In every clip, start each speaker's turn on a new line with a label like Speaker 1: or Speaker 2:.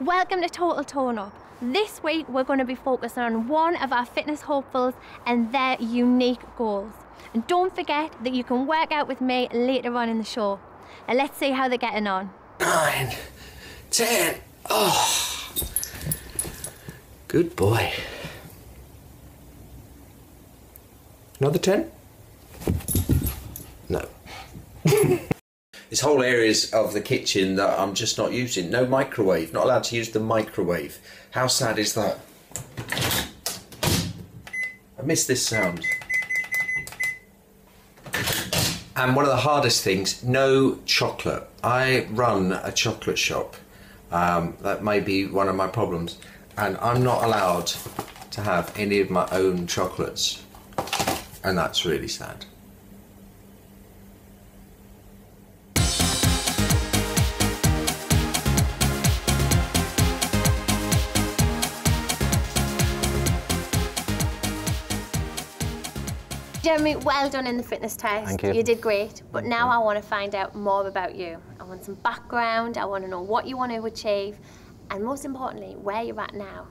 Speaker 1: Welcome to Total Tone Up. This week we're going to be focusing on one of our fitness hopefuls and their unique goals. And don't forget that you can work out with me later on in the show. And let's see how they're getting on.
Speaker 2: 9, 10, oh. Good boy. Another 10? No. There's whole areas of the kitchen that I'm just not using. No microwave, not allowed to use the microwave. How sad is that? I miss this sound. And one of the hardest things, no chocolate. I run a chocolate shop. That may be one of my problems. And I'm not allowed to have any of my own chocolates. And that's really sad.
Speaker 1: Jeremy, well done in the fitness test.
Speaker 3: Thank you.
Speaker 1: You did great, but now I want to find out more about you. I want some background, I want to know what you want to achieve, and most importantly, where you're at now.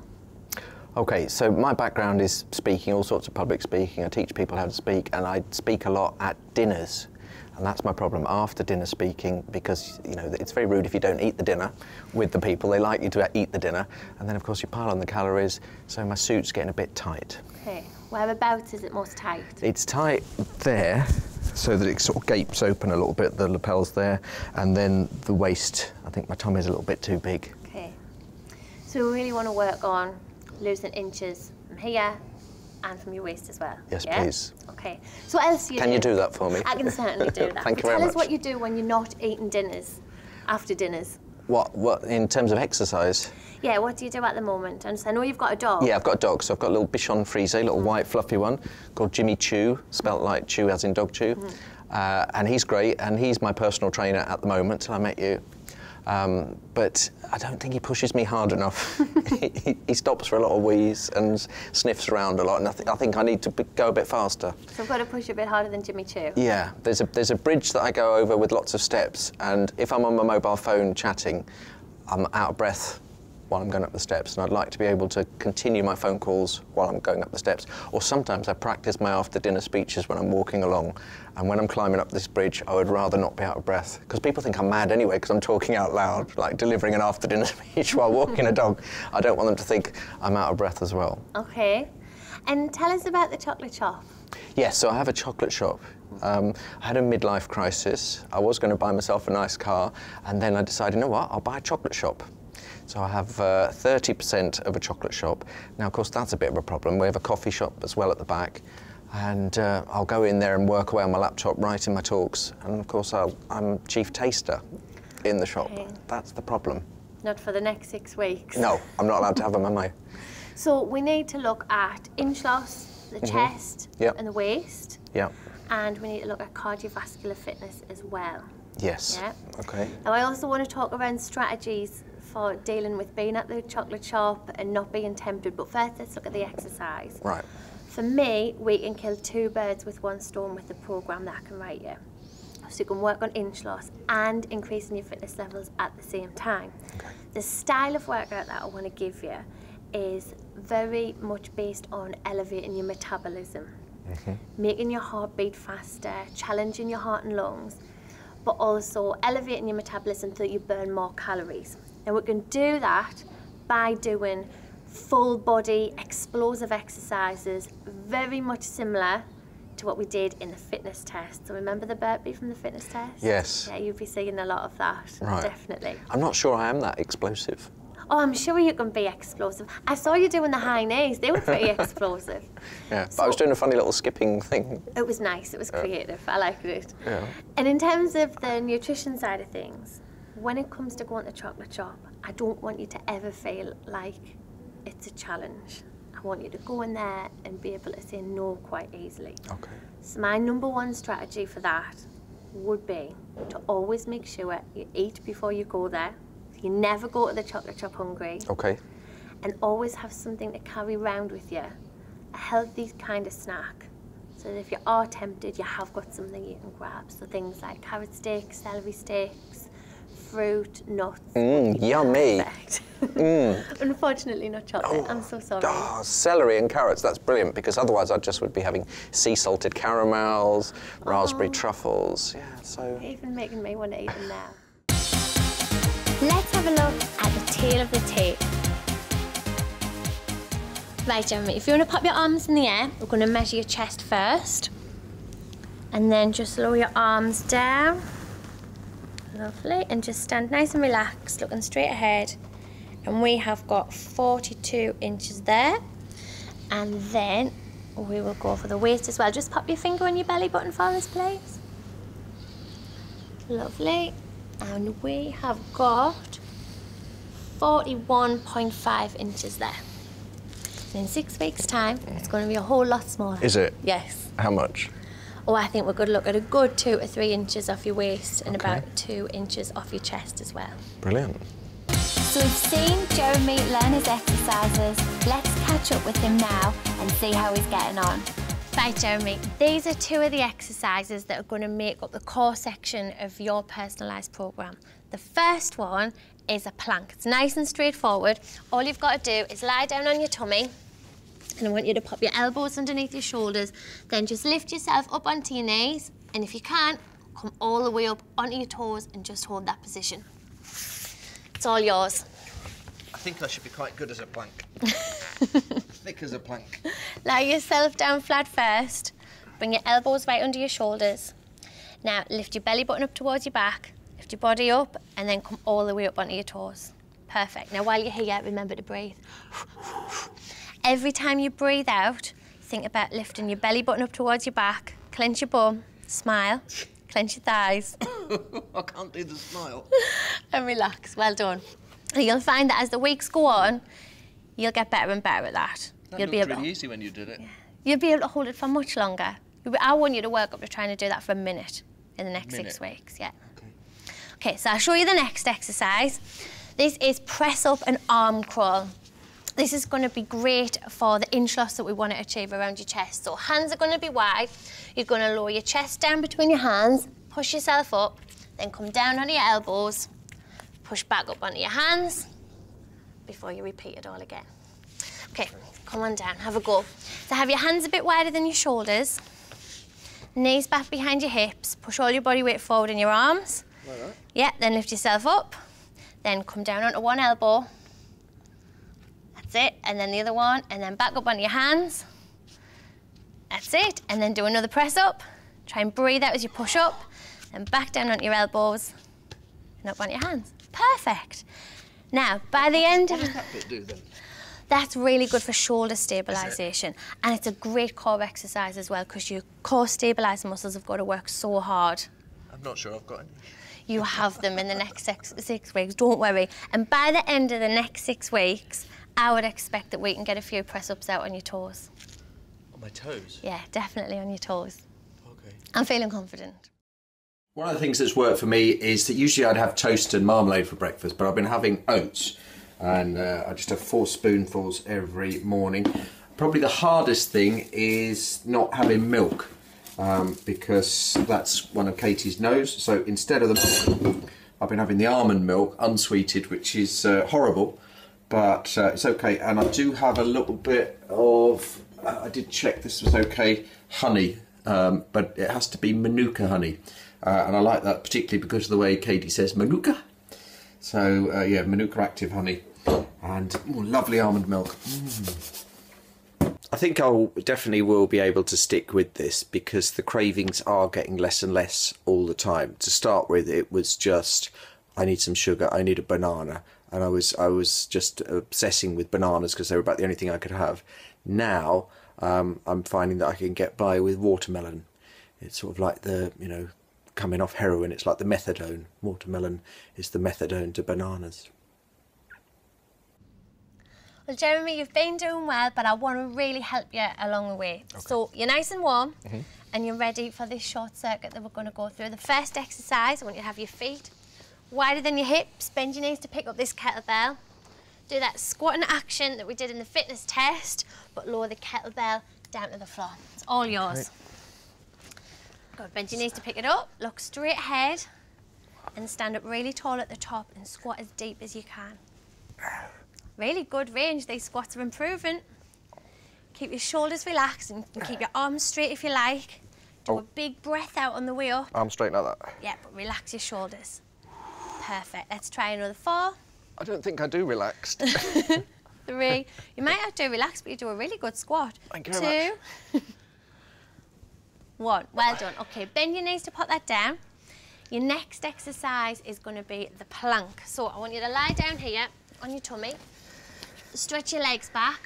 Speaker 3: Okay, so my background is speaking, all sorts of public speaking. I teach people how to speak, and I speak a lot at dinners. And that's my problem, after dinner speaking, because, you know, it's very rude if you don't eat the dinner with the people. They like you to eat the dinner, and then, of course, you pile on the calories, so my suit's getting a bit tight.
Speaker 1: Okay, whereabouts is it most tight?
Speaker 3: It's tight there, so that it sort of gapes open a little bit, the lapels there, and then the waist, I think my tummy's a little bit too big.
Speaker 1: Okay, so we really want to work on losing inches from here and from your waist as well.
Speaker 3: Yes,
Speaker 1: yeah?
Speaker 3: please.
Speaker 1: Okay, so what else do you do?
Speaker 3: Can you do that for me?
Speaker 1: I can certainly do that.
Speaker 3: Thank you very much.
Speaker 1: Tell us what you do when you're not eating dinners, after dinners.
Speaker 3: What, in terms of exercise?
Speaker 1: Yeah, what do you do at the moment? And so I know you've got a dog.
Speaker 3: Yeah, I've got a dog, so I've got a little Bichon Frise, little white fluffy one, called Jimmy Chew, spelt like chew as in dog chew. And he's great, and he's my personal trainer at the moment, till I met you. But I don't think he pushes me hard enough. he stops for a lot of wheeze and sniffs around a lot, and I think I need to go a bit faster.
Speaker 1: So I've got to push a bit harder than Jimmy Chew?
Speaker 3: Yeah, there's a bridge that I go over with lots of steps, and if I'm on my mobile phone chatting, I'm out of breath while I'm going up the steps, and I'd like to be able to continue my phone calls while I'm going up the steps. Or sometimes I practice my after-dinner speeches when I'm walking along, and when I'm climbing up this bridge, I would rather not be out of breath, because people think I'm mad anyway, because I'm talking out loud, like delivering an after-dinner speech while walking a dog. I don't want them to think I'm out of breath as well.
Speaker 1: Okay. And tell us about the chocolate shop.
Speaker 3: Yes, so I have a chocolate shop. I had a midlife crisis. I was going to buy myself a nice car, and then I decided, you know what, I'll buy a chocolate shop. So I have 30% of a chocolate shop. Now, of course, that's a bit of a problem. We have a coffee shop as well at the back, and I'll go in there and work away on my laptop, writing my talks, and of course I'm chief taster in the shop. Okay. That's the problem.
Speaker 1: Not for the next 6 weeks.
Speaker 3: No, I'm not allowed to have them on my...
Speaker 1: So we need to look at inch loss, the chest and the waist.
Speaker 3: Yeah.
Speaker 1: And we need to look at cardiovascular fitness as well.
Speaker 3: Yes.
Speaker 1: Yeah.
Speaker 3: Okay.
Speaker 1: Now I also want to talk around strategies for dealing with being at the chocolate shop and not being tempted. But first, let's look at the exercise.
Speaker 3: Right.
Speaker 1: For me, we can kill 2 birds with 1 stone with the program that I can write you. So you can work on inch loss and increasing your fitness levels at the same time. Okay. The style of workout that I want to give you is very much based on elevating your metabolism, making your heart beat faster, challenging your heart and lungs, but also elevating your metabolism so that you burn more calories. And we can do that by doing full body explosive exercises, very much similar to what we did in the fitness test. So remember the burpee from the fitness test?
Speaker 3: Yes.
Speaker 1: Yeah, you'll be seeing a lot of that, definitely.
Speaker 3: I'm not sure I am that explosive.
Speaker 1: Oh, I'm sure you can be explosive. I saw you doing the high knees. They were pretty explosive.
Speaker 3: Yeah, but I was doing a funny little skipping thing.
Speaker 1: It was nice. It was creative. I liked it.
Speaker 3: Yeah.
Speaker 1: And in terms of the nutrition side of things, when it comes to going to chocolate shop, I don't want you to ever feel like it's a challenge. I want you to go in there and be able to say no quite easily. Okay. So my #1 strategy for that would be to always make sure you eat before you go there. You never go to the chocolate shop hungry. Okay. And always have something to carry around with you, a healthy kind of snack. So that if you are tempted, you have got something you can grab. So things like carrot sticks, celery sticks, fruit, nuts.
Speaker 3: Yummy.
Speaker 1: Unfortunately not chocolate, I'm so sorry.
Speaker 3: Oh, celery and carrots, that's brilliant, because otherwise I just would be having sea salted caramels, raspberry truffles. Yeah, so.
Speaker 1: You're even making me want to eat them now. Let's have a look at the tail of the tape. Right, Jeremy, if you want to pop your arms in the air, we're going to measure your chest first. And then just lower your arms down. Lovely. And just stand nice and relaxed, looking straight ahead. And we have got 42 inches there. And then we will go for the waist as well. Just pop your finger on your belly button for us, please. Lovely. And we have got 41.5 inches there. And in 6 weeks' time, it's going to be a whole lot smaller.
Speaker 3: Is it?
Speaker 1: Yes.
Speaker 3: How much?
Speaker 1: Oh, I think we're going to look at a good 2 to 3 inches off your waist and about 2 inches off your chest as well.
Speaker 3: Brilliant.
Speaker 4: So we've seen Jeremy learn his exercises. Let's catch up with him now and see how he's getting on.
Speaker 1: Right, Jeremy, these are 2 of the exercises that are going to make up the core section of your personalised programme. The first one is a plank. It's nice and straightforward. All you've got to do is lie down on your tummy, and I want you to pop your elbows underneath your shoulders, then just lift yourself up onto your knees, and if you can, come all the way up onto your toes and just hold that position. It's all yours.
Speaker 2: I think I should be quite good as a plank. Thick as a plank.
Speaker 1: Lie yourself down flat first. Bring your elbows right under your shoulders. Now lift your belly button up towards your back, lift your body up, and then come all the way up onto your toes. Perfect. Now while you're here, remember to breathe. Every time you breathe out, think about lifting your belly button up towards your back, clench your bum, smile, clench your thighs.
Speaker 2: I can't do the smile.
Speaker 1: And relax. Well done. And you'll find that as the weeks go on, you'll get better and better at that.
Speaker 2: That
Speaker 1: you'll be able
Speaker 2: really easy when you did it.
Speaker 1: Yeah. You'll be able to hold it for much longer. I want you to work up to trying to do that for a minute in the next 6 weeks. Yeah. Okay, so I'll show you the next exercise. This is press up and arm crawl. This is going to be great for the inch loss that we want to achieve around your chest. So hands are going to be wide. You're going to lower your chest down between your hands, push yourself up, then come down on your elbows, push back up onto your hands before you repeat it all again. Okay, come on down, have a go. So have your hands a bit wider than your shoulders, knees back behind your hips, push all your body weight forward in your arms.
Speaker 2: Like that?
Speaker 1: Yeah, then lift yourself up, then come down onto one elbow. That's it, and then the other one, and then back up onto your hands. That's it, and then do another press up. Try and breathe out as you push up, and back down onto your elbows, and up onto your hands. Perfect. Now, by the end of...
Speaker 2: What does that bit do then?
Speaker 1: That's really good for shoulder stabilisation. And it's a great core exercise as well, because your core stabilising muscles have got to work so hard.
Speaker 2: I'm not sure I've got any.
Speaker 1: You have them in the next 6 weeks, don't worry. And by the end of the next 6 weeks, I would expect that we can get a few press-ups out on your toes.
Speaker 2: On my toes?
Speaker 1: Yeah, definitely on your toes.
Speaker 2: Okay.
Speaker 1: I'm feeling confident.
Speaker 2: One of the things that's worked for me is that usually I'd have toast and marmalade for breakfast, but I've been having oats, and I just have 4 spoonfuls every morning. Probably the hardest thing is not having milk, because that's one of Katie's no's. So instead of the milk, I've been having the almond milk, unsweetened, which is horrible, but it's okay. And I do have a little bit of, I did check this was okay, honey, but it has to be Manuka honey. And I like that particularly because of the way Katie says Manuka. So yeah, Manuka Active honey and lovely almond milk. I think I definitely will be able to stick with this because the cravings are getting less and less all the time. To start with, it was just, I need some sugar, I need a banana. And I was just obsessing with bananas because they were about the only thing I could have. Now, I'm finding that I can get by with watermelon. It's sort of like the, you know, coming off heroin, it's like the methadone. Watermelon is the methadone to bananas.
Speaker 1: Well, Jeremy, you've been doing well, but I want to really help you along the way. Okay. So you're nice and warm, and you're ready for this short circuit that we're going to go through. The first exercise, I want you to have your feet wider than your hips, bend your knees to pick up this kettlebell. Do that squatting action that we did in the fitness test, but lower the kettlebell down to the floor. It's all yours. Good, bend your knees to pick it up, look straight ahead, and stand up really tall at the top and squat as deep as you can. Really good range. These squats are improving. Keep your shoulders relaxed and keep your arms straight if you like. Do a big breath out on the way up.
Speaker 3: Arms straight like that.
Speaker 1: Yeah, but relax your shoulders. Perfect. Let's try another 4.
Speaker 3: I don't think I do relaxed.
Speaker 1: 3. You might not do relaxed, but you do a really good squat.
Speaker 3: Thank you very much.
Speaker 1: 1. Well done. Okay, bend your knees to put that down. Your next exercise is going to be the plank. So I want you to lie down here on your tummy, stretch your legs back,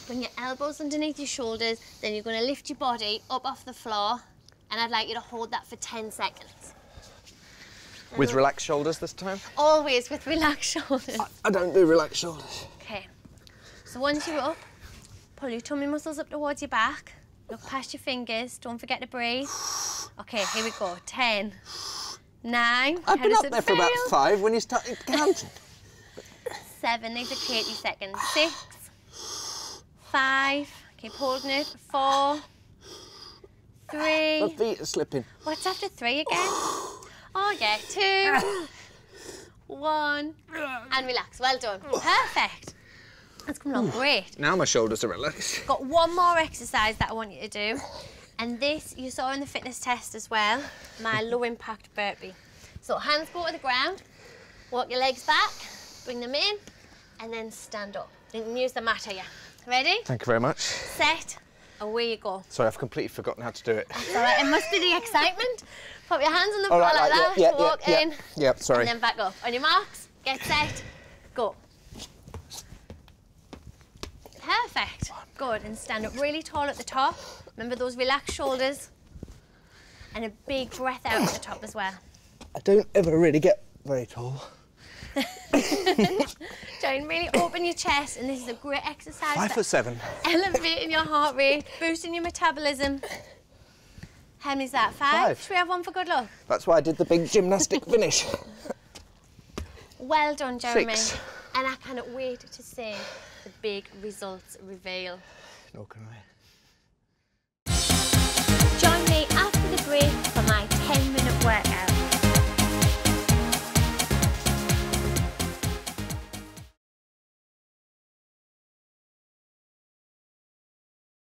Speaker 1: bring your elbows underneath your shoulders, then you're going to lift your body up off the floor, and I'd like you to hold that for 10 seconds.
Speaker 3: With relaxed shoulders this time?
Speaker 1: Always with relaxed shoulders.
Speaker 3: I don't do relaxed shoulders.
Speaker 1: Okay, so once you're up, pull your tummy muscles up towards your back, look past your fingers, don't forget to breathe. Okay, here we go, 10, 9,
Speaker 3: I've been up there for about 5 when you started counting.
Speaker 1: 7, these are Katie seconds, 6, 5, keep holding it, 4, 3.
Speaker 3: My feet are slipping.
Speaker 1: What's after 3 again? Oh yeah, 2, 1, and relax, well done. Perfect. That's coming along great.
Speaker 3: Now my shoulders are relaxed.
Speaker 1: Got one more exercise that I want you to do, and this you saw in the fitness test as well, my low impact burpee. So hands go to the ground, walk your legs back, bring them in, and then stand up. You can use the mat here. Ready?
Speaker 3: Thank you very much.
Speaker 1: Set, away you go.
Speaker 3: Sorry, I've completely forgotten how to do it.
Speaker 1: That's all right, it must be the excitement. Put your hands on the floor like that, walk in,
Speaker 3: sorry.
Speaker 1: and then back up. On your marks, get set, go. Perfect. Good, and stand up really tall at the top. Remember those relaxed shoulders. And a big breath out at the top as well.
Speaker 3: I don't ever really get very tall.
Speaker 1: Try and really open your chest, and this is a great exercise.
Speaker 3: 5'7".
Speaker 1: Elevating your heart rate, boosting your metabolism. How many's that? 5? Should we have one for good luck?
Speaker 3: That's why I did the big gymnastic finish.
Speaker 1: Well done, Jeremy.
Speaker 3: 6.
Speaker 1: And I cannot wait to see the big results reveal.
Speaker 3: Nor can I.
Speaker 1: Join me after the break for my 10-minute workout.